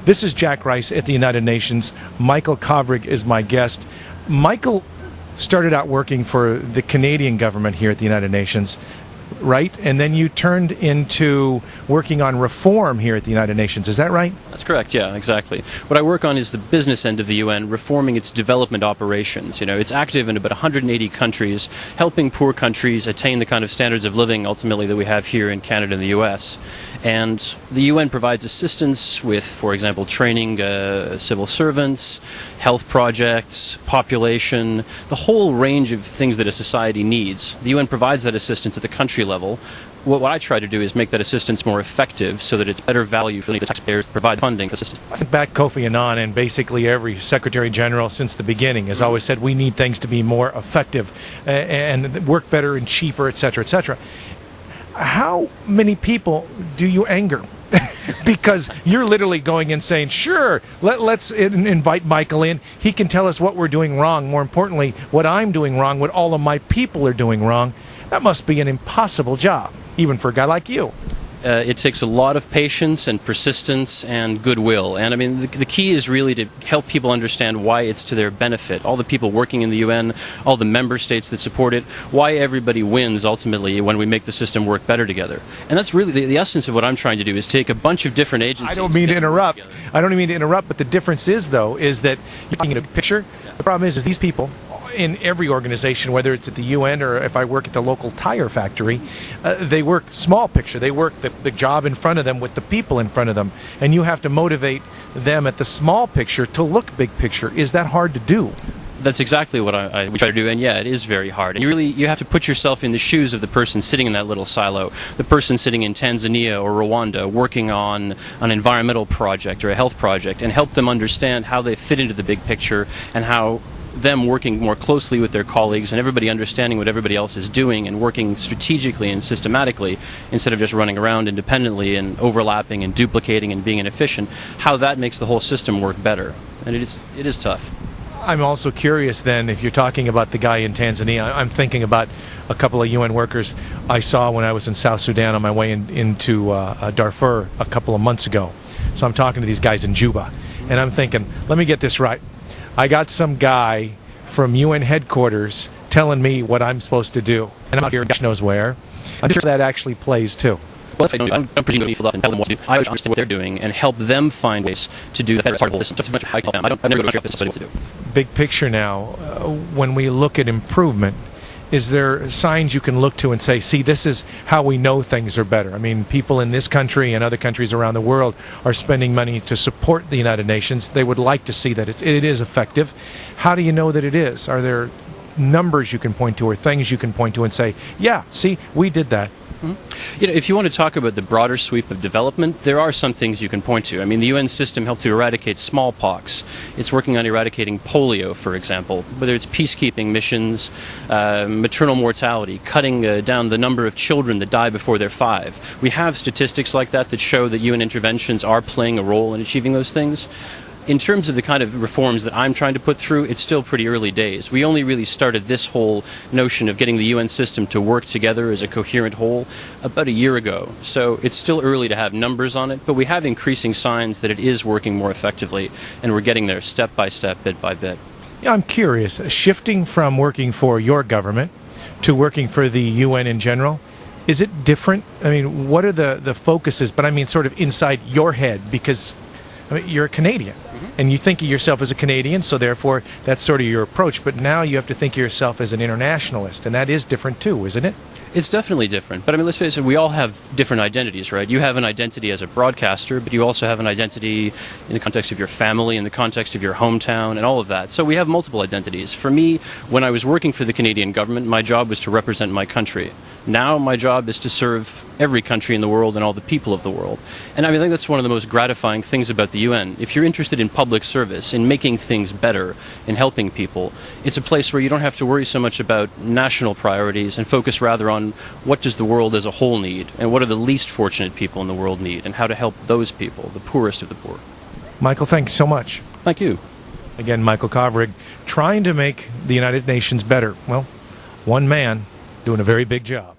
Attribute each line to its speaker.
Speaker 1: This is Jack Rice at the United Nations. Michael Kovrig is my guest. Michael started out working for the Canadian government here at the United Nations, right? And then you turned into working on reform here at the United Nations. Is that right?
Speaker 2: That's correct, yeah, exactly. What I work on is the business end of the UN, reforming its development operations. You know, it's active in about 180 countries, helping poor countries attain the kind of standards of living, ultimately, that we have here in Canada and the US. And the UN provides assistance with, for example, training civil servants, health projects, population, the whole range of things that a society needs. The UN provides that assistance at the country level. What I try to do is make that assistance more effective so that it's better value for the taxpayers to provide funding for the system.
Speaker 1: I think back Kofi Annan and basically every Secretary General since the beginning has always said we need things to be more effective and work better and cheaper, etc., etc. How many people do you anger? Because you're literally going and saying, sure, let's invite Michael in. He can tell us what we're doing wrong. More importantly, what I'm doing wrong, what all of my people are doing wrong. That must be an impossible job, even for a guy like you.
Speaker 2: It takes a lot of patience and persistence and goodwill. And I mean, the key is really to help people understand why it's to their benefit. All the people working in the UN, all the member states that support it, why everybody wins ultimately when we make the system work better together. And that's really the essence of what I'm trying to do, is take a bunch of different agencies.
Speaker 1: I don't mean to interrupt. But the difference is, though, is that you're looking at a picture. The problem is these people in every organization, whether it's at the UN or if I work at the local tire factory, they work small picture. They work the job in front of them with the people in front of them. And you have to motivate them at the small picture to look big picture. Is that hard to do?
Speaker 2: That's exactly what we try to do, and yeah, it is very hard. And you have to put yourself in the shoes of the person sitting in that little silo, the person sitting in Tanzania or Rwanda working on an environmental project or a health project, and help them understand how they fit into the big picture and how them working more closely with their colleagues and everybody understanding what everybody else is doing and working strategically and systematically instead of just running around independently and overlapping and duplicating and being inefficient, how that makes the whole system work better. And it is tough.
Speaker 1: I'm also curious then, if you're talking about the guy in Tanzania, I'm thinking about a couple of UN workers I saw when I was in South Sudan on my way into Darfur a couple of months ago. So I'm talking to these guys in Juba, and I'm thinking, let me get this right. I got some guy from UN headquarters telling me what I'm supposed to do, and I'm out here, gosh knows where. I'm sure that actually plays too.
Speaker 2: Well, I don't presume to and tell them what to do. I understand what they're doing and help them find ways to do that better. Part of the system. I've never got this to do.
Speaker 1: Big picture now, when we look at improvement, is there signs you can look to and say, see, this is how we know things are better? I mean, people in this country and other countries around the world are spending money to support the United Nations. They would like to see that it is effective. How do you know that it is? Are there numbers you can point to or things you can point to and say, yeah, see, we did that?
Speaker 2: You know, if you want to talk about the broader sweep of development, there are some things you can point to. I mean, the UN system helped to eradicate smallpox. It's working on eradicating polio, for example. Whether it's peacekeeping missions, maternal mortality, cutting down the number of children that die before they're 5. We have statistics like that show that UN interventions are playing a role in achieving those things. In terms of the kind of reforms that I'm trying to put through, it's still pretty early days. We only really started this whole notion of getting the UN system to work together as a coherent whole about a year ago. So it's still early to have numbers on it, but we have increasing signs that it is working more effectively, and we're getting there step by step, bit by bit.
Speaker 1: Yeah, I'm curious, shifting from working for your government to working for the UN in general, is it different? I mean, what are the focuses, but I mean sort of inside your head, because I mean, you're a Canadian. And you think of yourself as a Canadian, so therefore that's sort of your approach. But now you have to think of yourself as an internationalist, and that is different too, isn't it?
Speaker 2: It's definitely different. But I mean, let's face it, we all have different identities, right? You have an identity as a broadcaster, but you also have an identity in the context of your family, in the context of your hometown, and all of that. So we have multiple identities. For me, when I was working for the Canadian government, my job was to represent my country. Now my job is to serve every country in the world and all the people of the world. And I mean, I think that's one of the most gratifying things about the UN. If you're interested in public service, in making things better, in helping people, it's a place where you don't have to worry so much about national priorities and focus rather on what does the world as a whole need, and what are the least fortunate people in the world need, and how to help those people, the poorest of the poor.
Speaker 1: Michael, thanks so much.
Speaker 2: Thank you.
Speaker 1: Again, Michael Kovrig, trying to make the United Nations better. Well, one man doing a very big job.